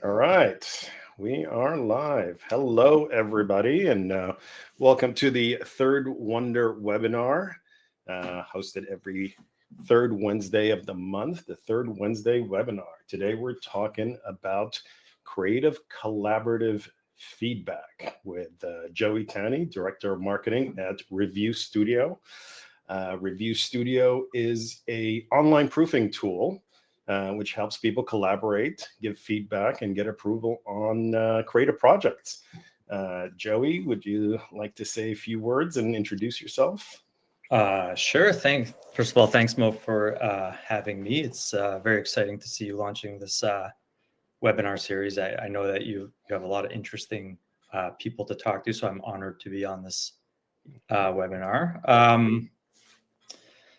All right, we are live. Hello, everybody, and welcome to the third Wonder webinar, hosted every third Wednesday of the month, the third Wednesday webinar. Today, we're talking about creative collaborative feedback with Joey Tanny, Director of Marketing at ReviewStudio. ReviewStudio is an online proofing tool which helps people collaborate, give feedback, and get approval on creative projects. Joey, would you like to say a few words and introduce yourself? Sure. First of all, thanks, Mo, for having me. It's very exciting to see you launching this webinar series. I know that you have a lot of interesting people to talk to, so I'm honored to be on this webinar.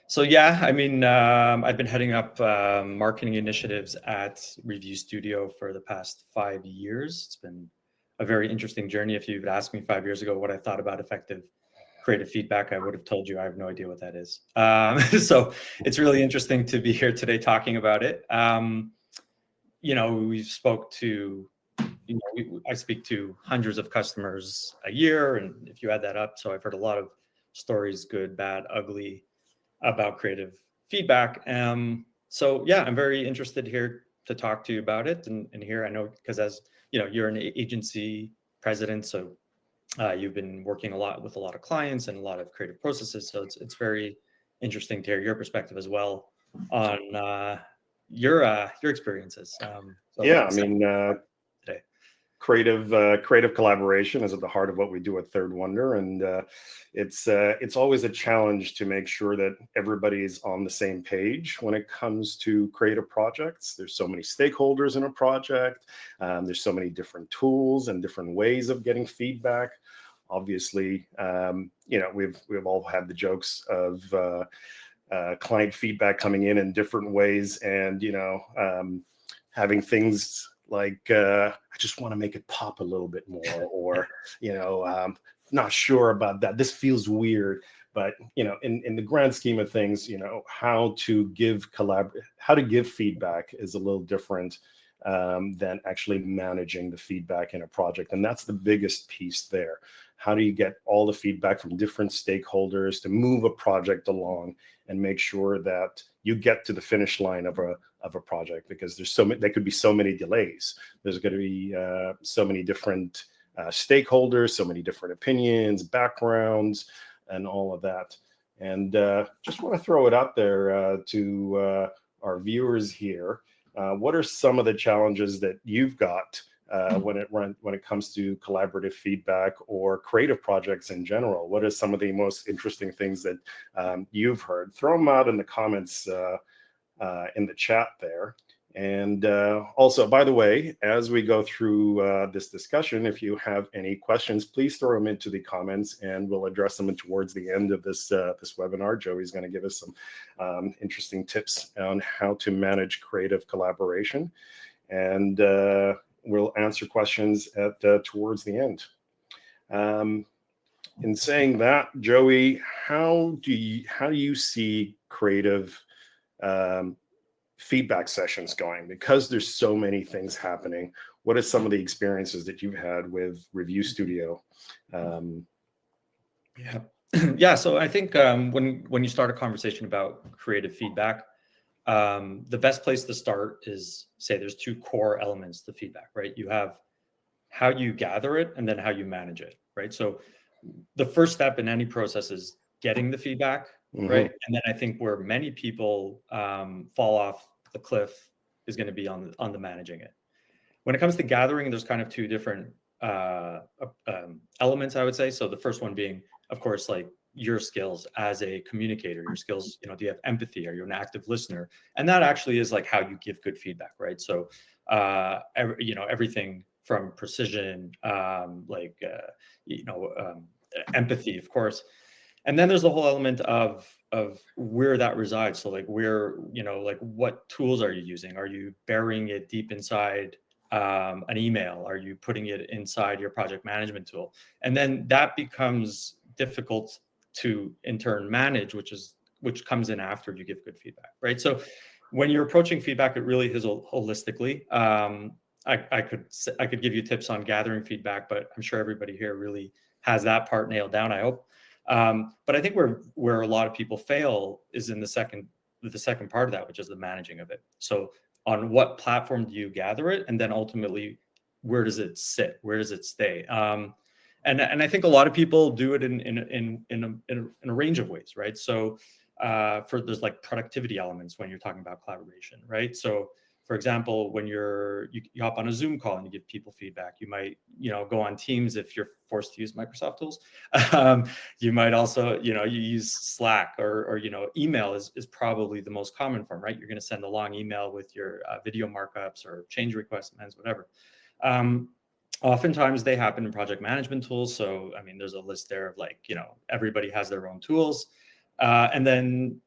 So yeah, I mean, I've been heading up marketing initiatives at ReviewStudio for the past 5 years. It's been a very interesting journey. If you'd asked me 5 years ago what I thought about effective creative feedback, I would have told you I have no idea what that is. So it's really interesting to be here today talking about it. We spoke to, I speak to hundreds of customers a year, and if you add that up, so I've heard a lot of stories, good, bad, ugly, about creative feedback. So yeah, I'm very interested here to talk to you about it. And here I know, because as you know, you're an agency president, so you've been working a lot with a lot of clients and a lot of creative processes. So it's very interesting to hear your perspective as well on your experiences. Yeah, I mean, today. Creative collaboration is at the heart of what we do at Third Wonder, and it's always a challenge to make sure that everybody's on the same page when it comes to creative projects. There's so many stakeholders in a project. There's so many different tools and different ways of getting feedback. Obviously, we've all had the jokes of client feedback coming in different ways, and having things like I just want to make it pop a little bit more, or not sure about that. This feels weird, but in the grand scheme of things, how to give feedback is a little different than actually managing the feedback in a project, and that's the biggest piece there. How do you get all the feedback from different stakeholders to move a project along and make sure that you get to the finish line of a project? Because there could be so many delays. There's going to be so many different stakeholders, so many different opinions, backgrounds, and all of that. And just want to throw it out there to our viewers here. What are some of the challenges that you've got when it comes to collaborative feedback or creative projects in general? What are some of the most interesting things that you've heard? Throw them out in the comments in the chat there. And also, by the way, as we go through this discussion, if you have any questions, please throw them into the comments, and we'll address them towards the end of this webinar. Joey's going to give us some interesting tips on how to manage creative collaboration, and we'll answer questions towards the end. In saying that, Joey, how do you see creative feedback sessions going? Because there's so many things happening. What are some of the experiences that you've had with ReviewStudio? Yeah. So I think when you start a conversation about creative feedback, the best place to start is, say, there's two core elements to feedback, right? You have how you gather it and then how you manage it, right? So the first step in any process is getting the feedback, right? And then I think where many people fall off the cliff is going to be on the managing it. When it comes to gathering, there's kind of two different elements, I would say. So the first one being, of course, like your skills as a communicator, your skills, do you have empathy? Are you an active listener? And that actually is like how you give good feedback, right? So, everything from precision, empathy, of course. And then there's the whole element of where that resides. So like what tools are you using? Are you burying it deep inside an email? Are you putting it inside your project management tool? And then that becomes difficult to in turn manage, which comes in after you give good feedback, right? So when you're approaching feedback, it really is holistically. I could give you tips on gathering feedback, but I'm sure everybody here really has that part nailed down, I hope. But I think where a lot of people fail is in the second part of that, which is the managing of it. So on what platform do you gather it, and then ultimately, where does it sit? Where does it stay? And I think a lot of people do it in a range of ways, right? So there's like productivity elements when you're talking about collaboration, right? So for example, when you hop on a Zoom call and you give people feedback, you might, go on Teams if you're forced to use Microsoft tools. You might also, you use Slack or email is probably the most common form, right? You're going to send a long email with your video markups or change requests, amends, whatever. Oftentimes they happen in project management tools. So, I mean, there's a list there of like, everybody has their own tools. And then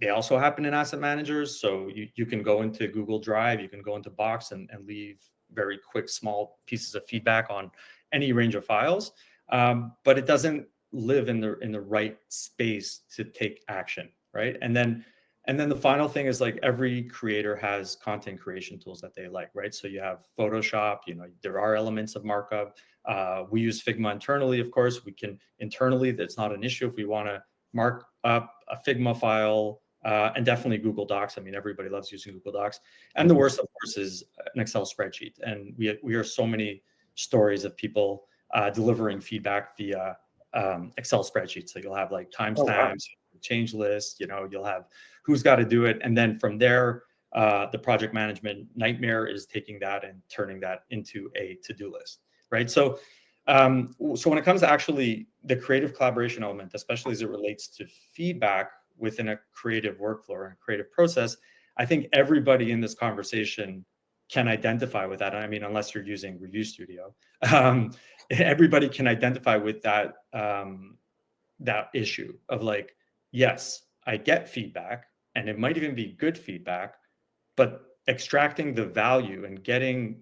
they also happen in asset managers. So you can go into Google Drive, you can go into Box and leave very quick, small pieces of feedback on any range of files. But it doesn't live in the right space to take action, right? And then the final thing is like every creator has content creation tools that they like, right? So you have Photoshop, there are elements of markup. We use Figma internally, of course. We can internally, that's not an issue if we want to mark up a Figma file, and definitely Google Docs. I mean, everybody loves using Google Docs. And the worst, of course, is an Excel spreadsheet. And we hear so many stories of people delivering feedback via Excel spreadsheets. So you'll have like timestamps, change lists, you'll have who's got to do it. And then from there, the project management nightmare is taking that and turning that into a to-do list, right? So when it comes to actually the creative collaboration element, especially as it relates to feedback within a creative workflow or a creative process, I think everybody in this conversation can identify with that. I mean, unless you're using ReviewStudio, everybody can identify with that that issue of like, yes, I get feedback, and it might even be good feedback, but extracting the value and getting,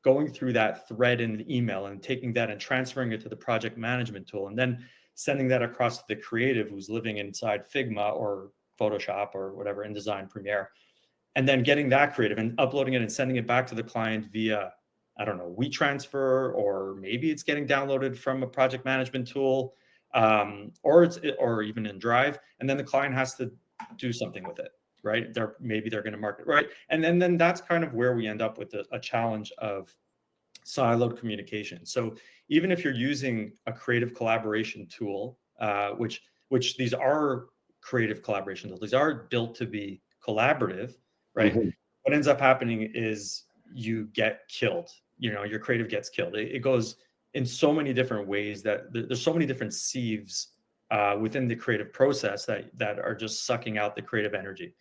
going through that thread in the email and taking that and transferring it to the project management tool, and then sending that across to the creative who's living inside Figma or Photoshop or whatever, InDesign, Premiere, and then getting that creative and uploading it and sending it back to the client via, I don't know, WeTransfer, or maybe it's getting downloaded from a project management tool, or even in Drive, and then the client has to do something with it, right? Maybe they're going to mark it, right? And then that's kind of where we end up with a challenge of siloed communication. So even if you're using a creative collaboration tool, which these are creative collaboration tools, these are built to be collaborative, right? Mm-hmm. What ends up happening is you get killed. Your creative gets killed. It goes in so many different ways that there's so many different sieves within the creative process that are just sucking out the creative energy,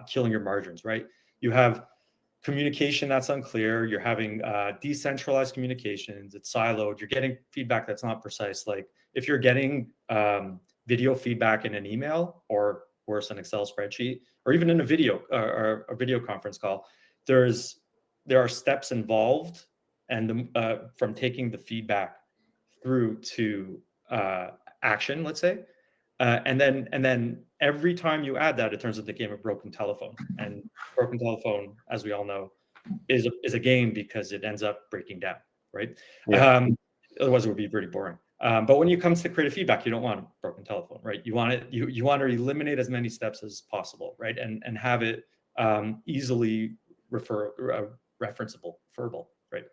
killing your margins, right? You have communication that's unclear. You're having decentralized communications. It's siloed. You're getting feedback that's not precise. Like if you're getting video feedback in an email, or worse, an Excel spreadsheet, or even in a video or a video conference call, there are steps involved, and from taking the feedback through to action, let's say, and then every time you add that, it turns into a game of broken telephone. And broken telephone, as we all know, is a game because it ends up breaking down, right? Yeah. Otherwise, it would be pretty boring. But when it comes to creative feedback, you don't want broken telephone, right? You want it. You want to eliminate as many steps as possible, right? And have it easily referenceable, right?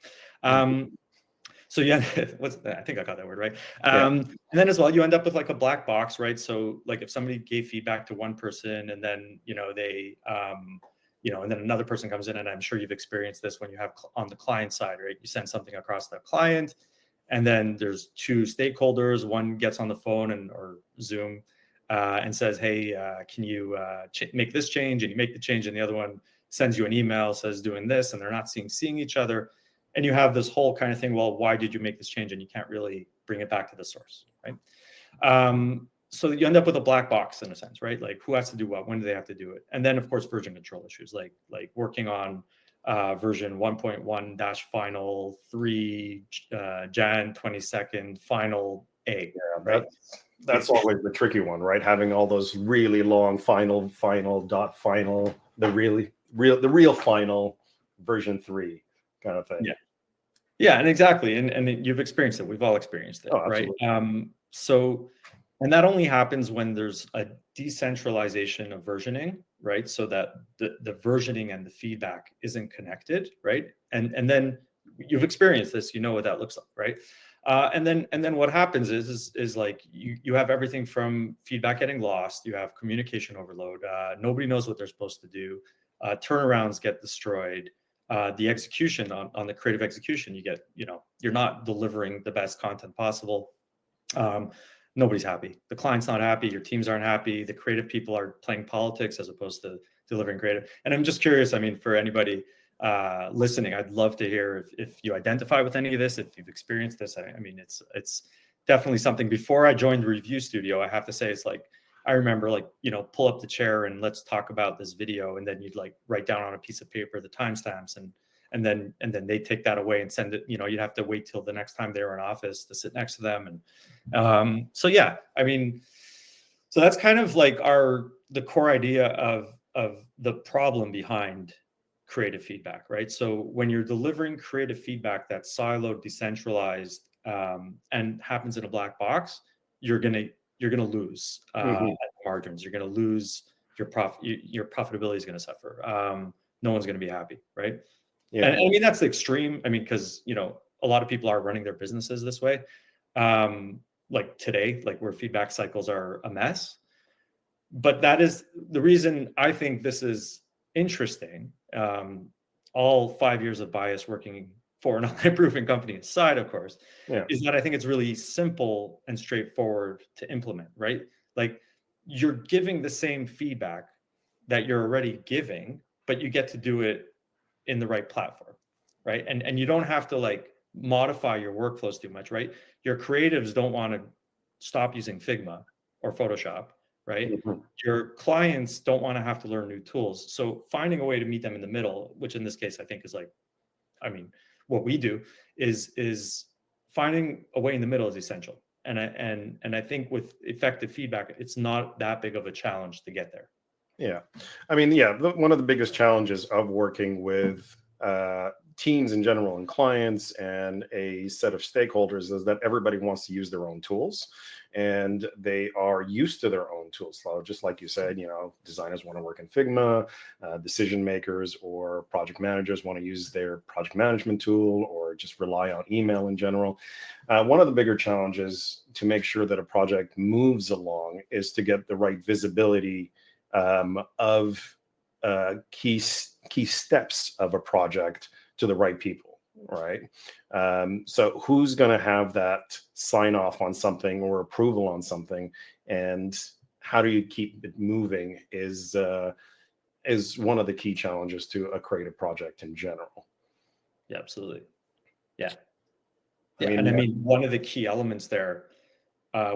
So yeah, I think I got that word right. And then as well, you end up with like a black box, right? So like if somebody gave feedback to one person, and then they and then another person comes in, and I'm sure you've experienced this when you have on the client side, right? You send something across the client, and then there's two stakeholders. One gets on the phone or Zoom and says, "Hey, can you make this change?" And you make the change, and the other one sends you an email, says doing this, and they're not seeing each other. And you have this whole kind of thing, well, why did you make this change? And you can't really bring it back to the source, right? So you end up with a black box in a sense, right? Like who has to do what, when do they have to do it? And then of course, version control issues, like working on version 1.1-final 3, Jan 22nd, final A. Yeah, right? That's always the tricky one, right? Having all those really long final, dot final, the real final version 3. kind of thing. Yeah. Yeah, and exactly. And you've experienced it. We've all experienced it, Oh, right? absolutely. So, and that only happens when there's a decentralization of versioning, right? So that the versioning and the feedback isn't connected, right? And then you've experienced this, you know what that looks like, right? And then what happens is like you have everything from feedback getting lost, you have communication overload, nobody knows what they're supposed to do, turnarounds get destroyed, the execution on the creative execution, you get, you're not delivering the best content possible. Nobody's happy. The client's not happy. Your teams aren't happy. The creative people are playing politics as opposed to delivering creative. And I'm just curious, I mean, for anybody listening, I'd love to hear if you identify with any of this, if you've experienced this. I mean, it's definitely something. Before I joined ReviewStudio, I have to say, it's like, I remember, like, pull up the chair and let's talk about this video. And then you'd like write down on a piece of paper the timestamps, and then they take that away and send it. You'd have to wait till the next time they were in office to sit next to them. And so yeah, I mean, so that's kind of like the core idea of the problem behind creative feedback, right? So when you're delivering creative feedback that's siloed, decentralized, and happens in a black box, you're gonna lose at the margins. You're gonna lose your profitability is gonna suffer. No one's gonna be happy, right? Yeah. And I mean, that's the extreme. I mean, because a lot of people are running their businesses this way. Like today, like where feedback cycles are a mess. But that is the reason I think this is interesting. All 5 years of bias working for an online proofing company aside, of course, is that I think it's really simple and straightforward to implement, right? Like, you're giving the same feedback that you're already giving, but you get to do it in the right platform, right? And you don't have to like modify your workflows too much, right? Your creatives don't want to stop using Figma or Photoshop, right? Your clients don't want to have to learn new tools. So finding a way to meet them in the middle, which in this case I think is like, I mean, what we do is finding a way in the middle is essential. And I think with effective feedback, it's not that big of a challenge to get there. Yeah. I mean, yeah, one of the biggest challenges of working with teams in general and clients and a set of stakeholders is that everybody wants to use their own tools, and they are used to their own tools. So just like you said, designers want to work in Figma, decision makers or project managers want to use their project management tool or just rely on email in general. One of the bigger challenges to make sure that a project moves along is to get the right visibility of key steps of a project to the right people, right? So who's going to have that sign off on something or approval on something, and how do you keep it moving is one of the key challenges to a creative project in general. Yeah, absolutely. Yeah. I And I mean, one of the key elements there,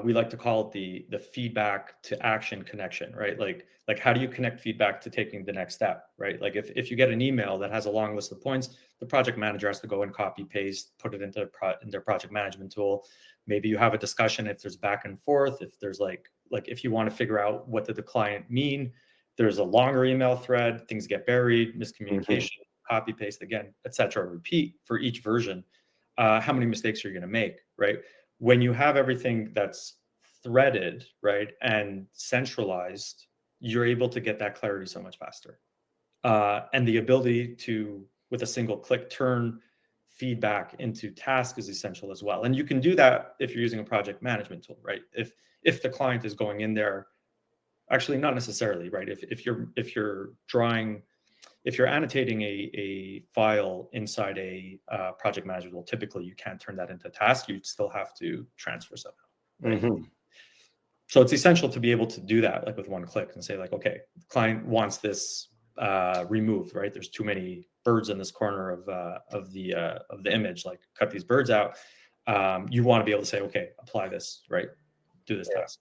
we like to call it the feedback to action connection, right? Like how do you connect feedback to taking the next step, right? Like if you get an email that has a long list of points, the project manager has to go and copy paste, put it into their project management tool. Maybe you have a discussion if there's back and forth, if there's like if you want to figure out what did the client mean, there's a longer email thread, things get buried, miscommunication, copy paste again, etc. Repeat for each version. How many mistakes are you going to make, right? When you have everything that's threaded, right, and centralized, you're able to get that clarity so much faster. And the ability to, with a single click, turn feedback into task is essential as well. And you can do that if you're using a project management tool, right? If the client is going in there, actually not necessarily, right? If you're annotating a file inside a project management tool, typically you can't turn that into a task. You'd still have to transfer somehow. Right? So it's essential to be able to do that, like with one click, and say like, okay, the client wants this removed, right? There's too many birds in this corner of the image. Like, cut these birds out. You want to be able to say, okay, apply this, right? Do this task.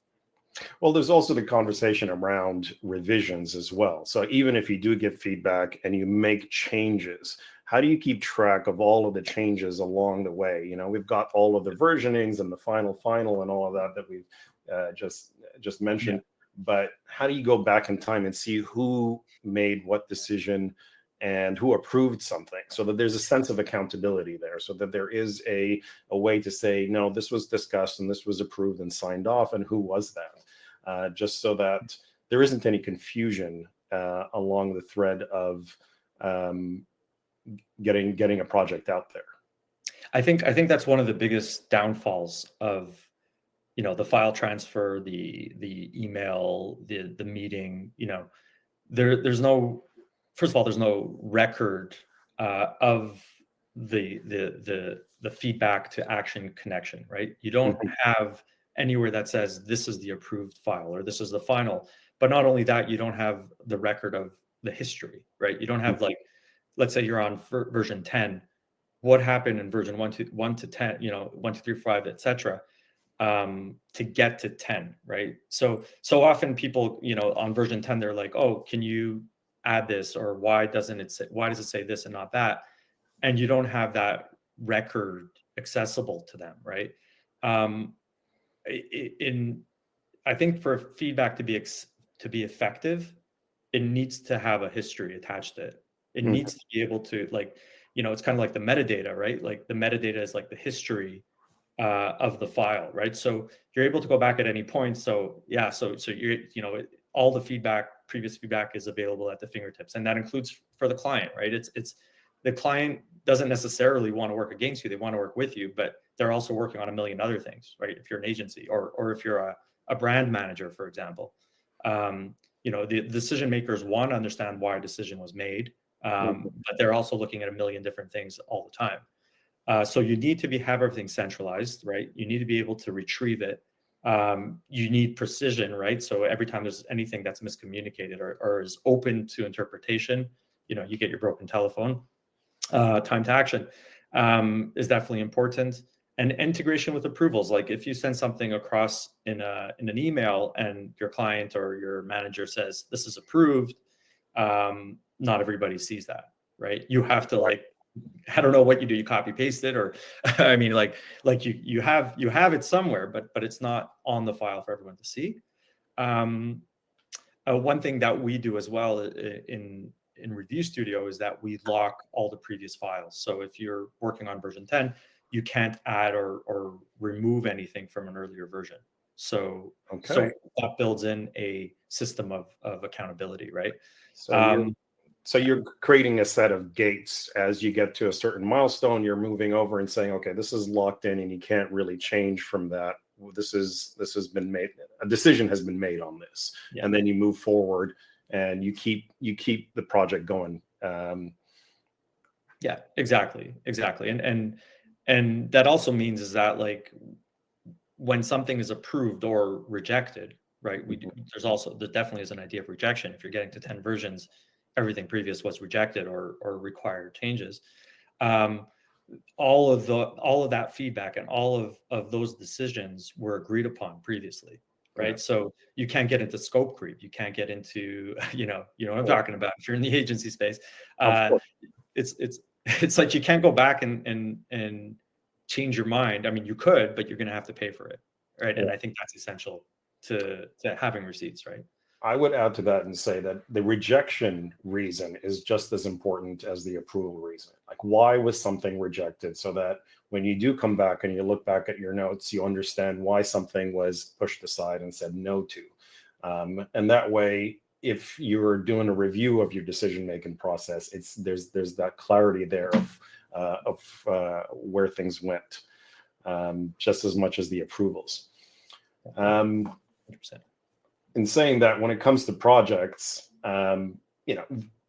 Well, there's also the conversation around revisions as well. So even if you do get feedback and you make changes, how do you keep track of all of the changes along the way? We've got all of the versionings and the final and all of that we've just mentioned. Yeah. But how do you go back in time and see who made what decision and who approved something, so that there's a sense of accountability there, so that there is a way to say, no, this was discussed and this was approved and signed off, and who was that, just so that there isn't any confusion along the thread of getting a project out there. I think that's one of the biggest downfalls of, you know, the file transfer, the email, the meeting. You know, there's no, first of all, there's no record of the feedback to action connection, right? You don't have anywhere that says this is the approved file or this is the final. But not only that, you don't have the record of the history, right? You don't have, like, let's say you're on version 10, what happened in version 1 to 10, you know, 1, 2, 3, 5, etc., to get to 10, right? So often people, you know, on version 10, they're like, oh, can you add this, or why does it say this and not that? And you don't have that record accessible to them, right? I think for feedback to be effective, it needs to have a history attached to it. It needs to be able to, like, you know, it's kind of like the metadata, right? Like the metadata is like the history of the file, right? So you're able to go back at any point. So yeah, so you're, you know, all the previous feedback is available at the fingertips, and that includes for the client, right? It's the client doesn't necessarily want to work against you; they want to work with you, but they're also working on a million other things, right? If you're an agency, or if you're a brand manager, for example, you know, the decision makers want to understand why a decision was made, but they're also looking at a million different things all the time. So you need to have everything centralized, right? You need to be able to retrieve it. You need precision, right? So every time there's anything that's miscommunicated or is open to interpretation, you know, you get your broken telephone. Time to action is definitely important. And integration with approvals. Like if you send something across in an email and your client or your manager says, this is approved, not everybody sees that, right? You have to, like, I don't know what you do. You copy paste it, or I mean, like you have it somewhere, but it's not on the file for everyone to see. One thing that we do as well in ReviewStudio is that we lock all the previous files. So if you're working on version 10, you can't add or remove anything from an earlier version. So that builds in a system of accountability, right? So you're creating a set of gates as you get to a certain milestone. You're moving over and saying, okay, this is locked in, and you can't really change from that. This has been made. A decision has been made on this, and then you move forward and you keep the project going. Yeah, exactly, and that also means is that, like, when something is approved or rejected, right? There definitely is an idea of rejection. If you're getting to 10 versions, everything previous was rejected or required changes. All of that feedback and all of those decisions were agreed upon previously, right? Yeah. So you can't get into scope creep. You can't get into, you know what I'm talking about. If you're in the agency space, it's like you can't go back and change your mind. I mean, you could, but you're going to have to pay for it, right? Yeah. And I think that's essential to having receipts, right? I would add to that and say that the rejection reason is just as important as the approval reason. Like, why was something rejected? So that when you do come back and you look back at your notes, you understand why something was pushed aside and said no to. And that way, if you're doing a review of your decision-making process, there's that clarity there of where things went, just as much as the approvals. 100%. In saying that, when it comes to projects,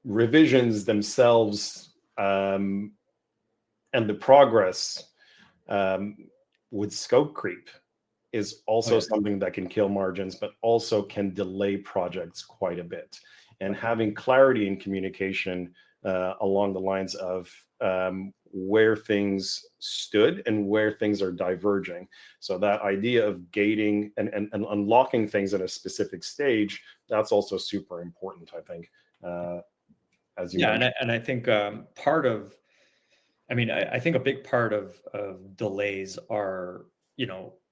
revisions themselves and the progress with scope creep is also something that can kill margins, but also can delay projects quite a bit. And having clarity in communication along the lines of where things stood and where things are diverging. So that idea of gating and unlocking things at a specific stage, that's also super important, I think. As you mentioned. And I think I think a big part of delays are,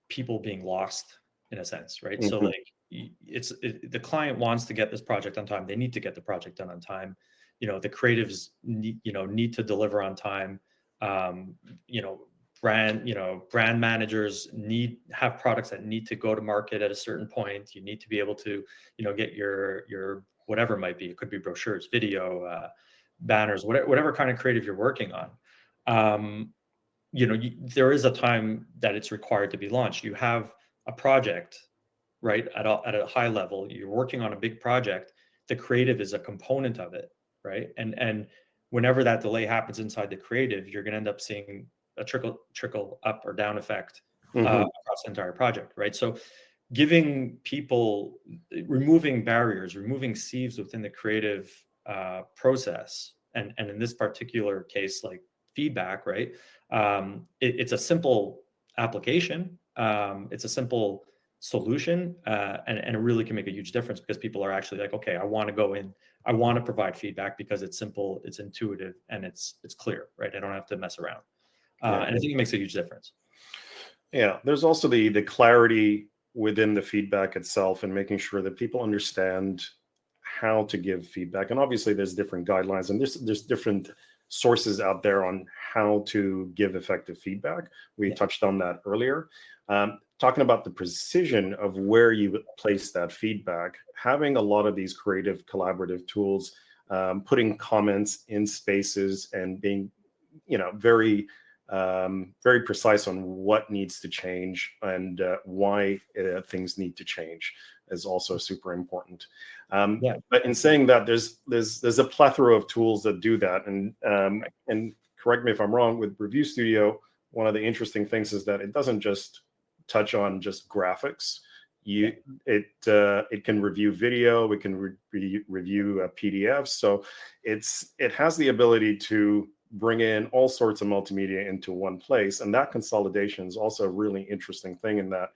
people being lost in a sense, right? Mm-hmm. So like the client wants to get this project on time. They need to get the project done on time. the creatives need to deliver on time. Brand managers have products that need to go to market at a certain point. You need to be able to, get your whatever it might be. It could be brochures, video, banners, whatever kind of creative you're working on. There is a time that it's required to be launched. You have a project, right? At a high level, you're working on a big project. The creative is a component of it, right? And whenever that delay happens inside the creative, you're going to end up seeing a trickle up or down effect across the entire project, right? So giving people, removing barriers, removing sieves within the creative process, and in this particular case, like feedback, right? It's a simple application. It's a simple solution, and it really can make a huge difference, because people are actually like, okay, I want to go in, I want to provide feedback because it's simple, it's intuitive, and it's clear, right? I don't have to mess around. And I think it makes a huge difference. Yeah, there's also the clarity within the feedback itself, and making sure that people understand how to give feedback. And obviously there's different guidelines, and there's different sources out there on how to give effective feedback. We touched on that earlier. Talking about the precision of where you place that feedback, having a lot of these creative collaborative tools, putting comments in spaces, and being, very precise on what needs to change and why things need to change is also super important. But in saying that, there's a plethora of tools that do that, and correct me if I'm wrong, with ReviewStudio, one of the interesting things is that it doesn't just touch on just graphics. It can review video, it can review PDFs, so it has the ability to bring in all sorts of multimedia into one place. And that consolidation is also a really interesting thing, in that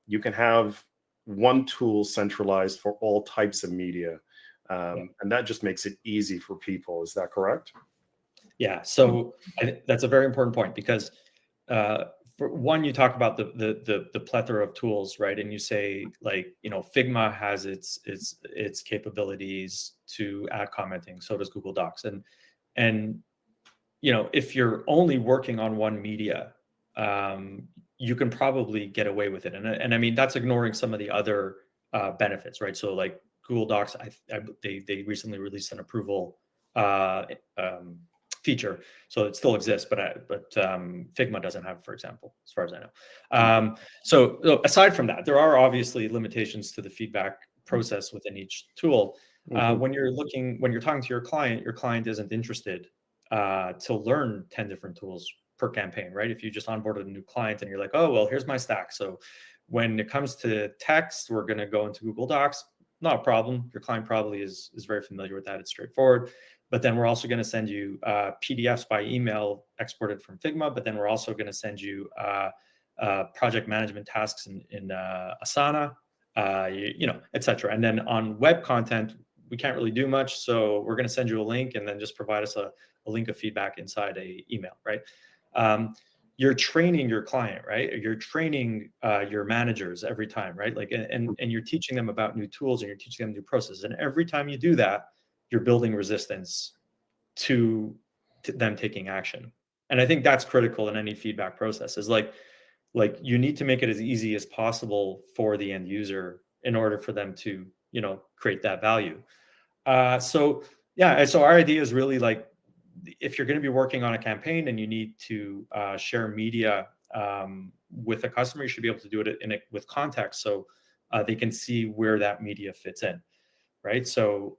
you can have one tool centralized for all types of media, and that just makes it easy for people. Is that correct? Yeah, so that's a very important point, because for one, you talk about the plethora of tools, right? And you say, like, Figma has its capabilities to add commenting, so does Google Docs, and if you're only working on one media, you can probably get away with it, and I mean, that's ignoring some of the other benefits, right? So like Google Docs, they recently released an approval feature, so it still exists, but Figma doesn't have it, for example, as far as I know. So aside from that, there are obviously limitations to the feedback process within each tool. When you're talking to your client isn't interested to learn 10 different tools per campaign, right? If you just onboarded a new client and you're like, oh, well, here's my stack, so when it comes to text, we're going to go into Google Docs, not a problem. Your client probably is very familiar with that. It's straightforward. But then we're also going to send you PDFs by email exported from Figma. But then we're also going to send you project management tasks in Asana, et cetera. And then on web content, we can't really do much. So we're going to send you a link, and then just provide us a link of feedback inside a email, right? You're training your client, right? You're training your managers every time, right? Like, and you're teaching them about new tools, and you're teaching them new processes. And every time you do that, you're building resistance to them taking action. And I think that's critical in any feedback process, is like you need to make it as easy as possible for the end user in order for them to, create that value. So our idea is really, like, if you're going to be working on a campaign and you need to share media with a customer, you should be able to do it with context, so they can see where that media fits in. Right. So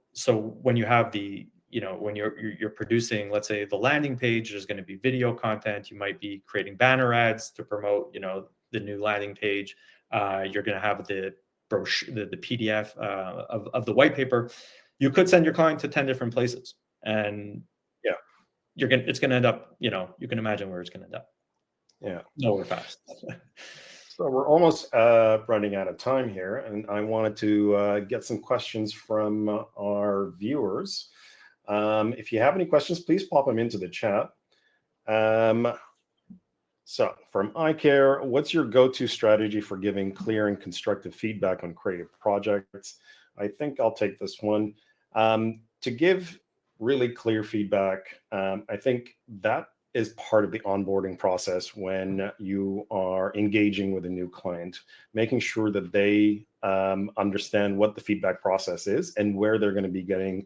when you have when you're producing, let's say, the landing page, there's going to be video content. You might be creating banner ads to promote, the new landing page. You're going to have the brochure, the PDF of the white paper. You could send your client to 10 different places, and it's going to end up, you can imagine where it's going to end up. Yeah. Nowhere fast. So we're almost running out of time here, and I wanted to get some questions from our viewers. If you have any questions, please pop them into the chat. So from iCare, what's your go-to strategy for giving clear and constructive feedback on creative projects? I think I'll take this one. To give really clear feedback. I think that is part of the onboarding process when you are engaging with a new client, making sure that they understand what the feedback process is and where they're going to be getting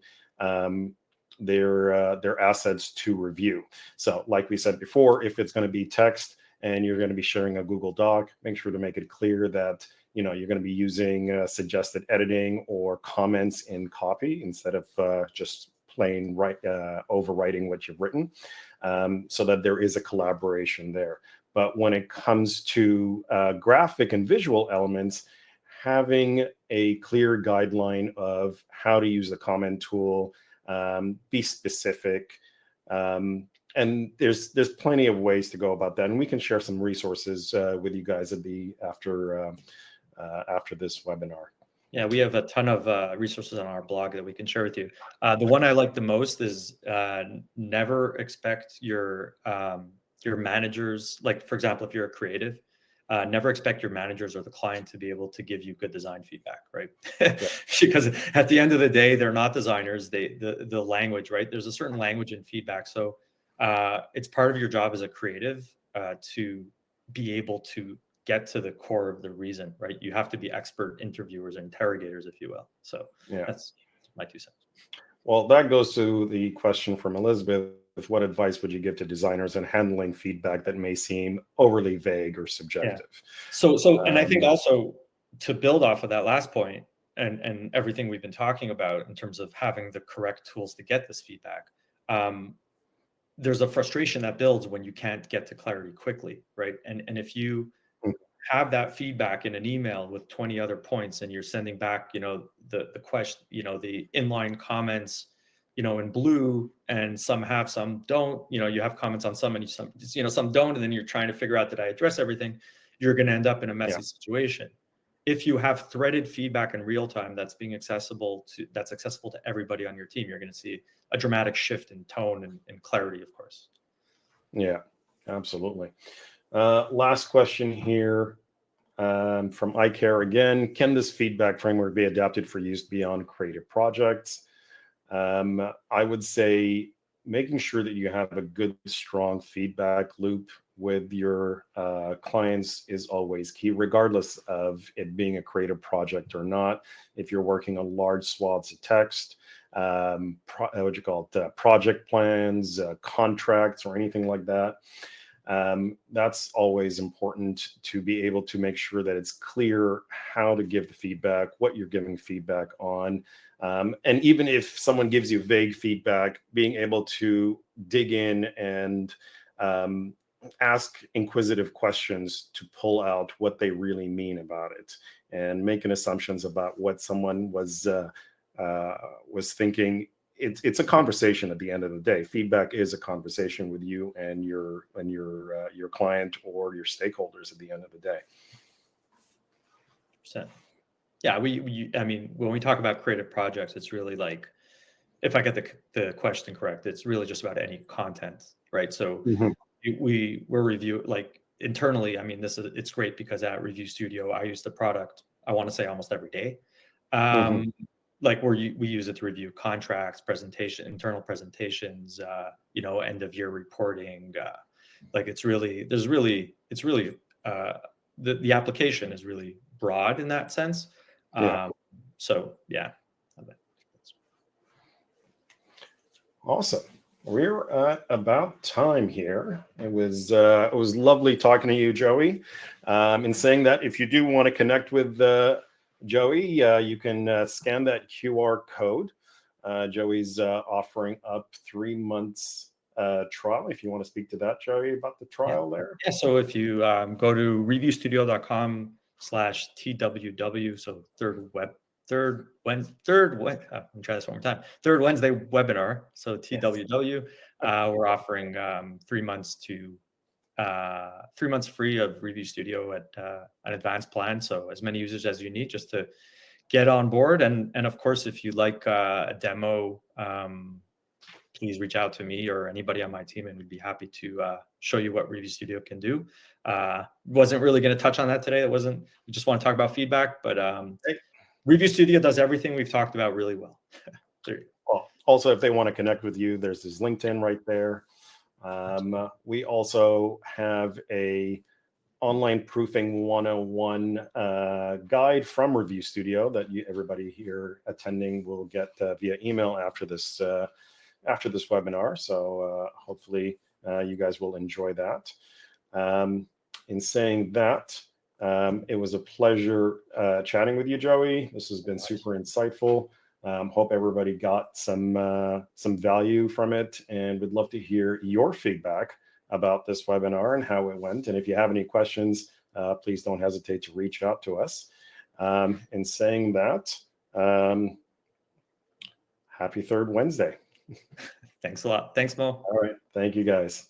their assets to review. So like we said before, if it's going to be text and you're going to be sharing a Google Doc, make sure to make it clear that you're going to be using suggested editing or comments in copy instead of just plain overwriting what you've written, so that there is a collaboration there. But when it comes to graphic and visual elements, having a clear guideline of how to use the comment tool, be specific, and there's plenty of ways to go about that, and we can share some resources with you guys after this webinar. Yeah, we have a ton of resources on our blog that we can share with you. The one I like the most is never expect your managers, like for example, if you're a creative, never expect your managers or the client to be able to give you good design feedback, right? Yeah. Because at the end of the day, they're not designers. The language, right? There's a certain language in feedback. So it's part of your job as a creative to be able to get to the core of the reason, right? You have to be expert interviewers, interrogators, if you will. So yeah, that's my 2 cents. Well, that goes to the question from Elizabeth. What advice would you give to designers in handling feedback that may seem overly vague or subjective? Yeah. So, and I think also to build off of that last point and everything we've been talking about in terms of having the correct tools to get this feedback, there's a frustration that builds when you can't get to clarity quickly, right? And if you have that feedback in an email with 20 other points and you're sending back, the question, the inline comments, in blue, and some have, some don't, you have comments on some and some don't, and then you're trying to figure out, did I address everything? You're going to end up in a messy situation. If you have threaded feedback in real time that's accessible to everybody on your team, you're going to see a dramatic shift in tone and clarity, of course. Yeah, absolutely. Last question here from iCare again. Can this feedback framework be adapted for use beyond creative projects? I would say making sure that you have a good, strong feedback loop with your clients is always key, regardless of it being a creative project or not. If you're working on large swaths of text, project plans, contracts, or anything like that, that's always important to be able to make sure that it's clear how to give the feedback, what you're giving feedback on. And even if someone gives you vague feedback, being able to dig in and ask inquisitive questions to pull out what they really mean about it, and making assumptions about what someone was thinking. It's a conversation at the end of the day. Feedback is a conversation with you and your client or your stakeholders at the end of the day. 100%. Yeah, I mean, when we talk about creative projects, it's really like, if I get the question correct, it's really just about any content, right? So we're like internally. I mean, it's great because at ReviewStudio, I use the product, I want to say almost every day. Like we use it to review contracts, internal presentations, end of year reporting. Like the application is really broad in that sense. So yeah. Awesome. We're at about time here. It was lovely talking to you, Joey. In saying that, if you do want to connect with Joey, you can scan that QR code. Joey's offering up 3 months trial. If you want to speak to that, Joey, about the trial there. Yeah. So if you go to reviewstudio.com/TWW, so third Wednesday webinar. So TWW, we're offering 3 months to 3 months free of ReviewStudio at an advanced plan. So as many users as you need just to get on board. And of course, if you'd like a demo, please reach out to me or anybody on my team, and we'd be happy to show you what ReviewStudio can do. Wasn't really going to touch on that today. We just want to talk about feedback, but ReviewStudio does everything we've talked about really well. Well, Also, if they want to connect with you, there's his LinkedIn right there. We also have a online proofing 101 guide from ReviewStudio that everybody here attending will get via email after this webinar. So hopefully you guys will enjoy that. In saying that, it was a pleasure chatting with you, Joey. This has been super insightful. Hope everybody got some value from it, and would love to hear your feedback about this webinar and how it went. And if you have any questions, please don't hesitate to reach out to us. In saying that, happy third Wednesday. Thanks a lot. Thanks, Mo. All right. Thank you, guys.